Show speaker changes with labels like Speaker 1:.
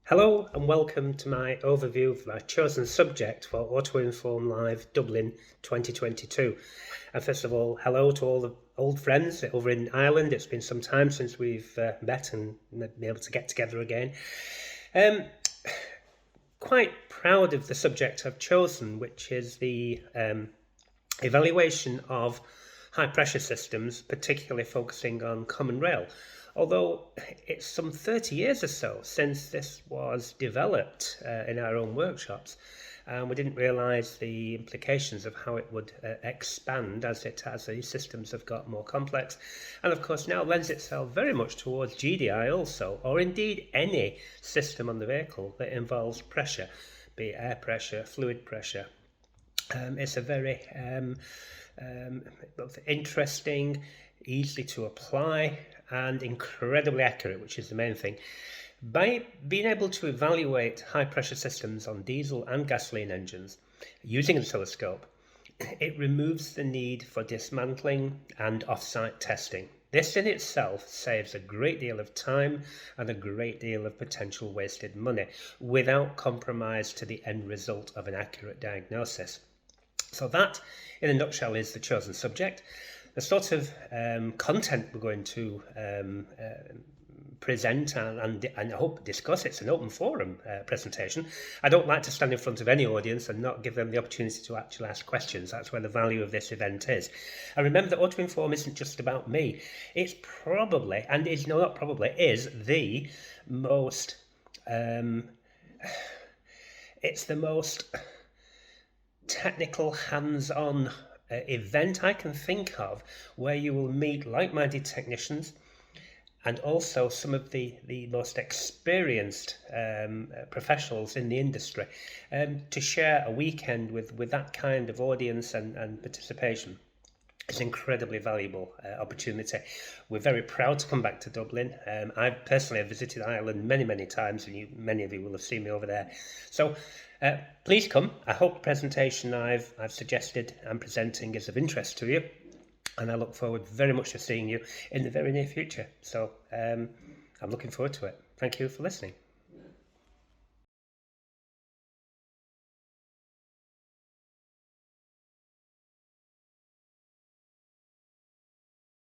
Speaker 1: Hello and welcome to my overview of my chosen subject for AutoInform Live Dublin 2022. And first of all, hello to all the old friends over in Ireland. It's been some time since we've met and been able to get together again. Quite proud of the subject I've chosen, which is the evaluation of high pressure systems, particularly focusing on common rail. Although it's some 30 years or so since this was developed in our own workshops, and we didn't realise the implications of how it would expand as these systems have got more complex, and of course now lends itself very much towards GDI also, or indeed any system on the vehicle that involves pressure, be it air pressure, fluid pressure. It's a very both interesting, easy to apply, and incredibly accurate, which is the main thing. By being able to evaluate high pressure systems on diesel and gasoline engines using an oscilloscope, it removes the need for dismantling and off-site testing. This in itself saves a great deal of time and a great deal of potential wasted money without compromise to the end result of an accurate diagnosis. So that, in a nutshell, is the chosen subject. The sort of content we're going to present and I hope discuss. It's an open forum presentation. I don't like to stand in front of any audience and not give them the opportunity to actually ask questions. That's where the value of this event is. And remember that AutoInform isn't just about me. It's probably, and is no, not probably, is the most, it's the most technical, hands-on event I can think of where you will meet like-minded technicians and also some of the most experienced professionals in the industry to share a weekend with that kind of audience and participation. It's an incredibly valuable opportunity. We're very proud to come back to Dublin. I personally have visited Ireland many times, and many of you will have seen me over there. So please come. I hope the presentation I've suggested and presenting is of interest to you, and I look forward very much to seeing you in the very near future. So I'm looking forward to it. Thank you for listening.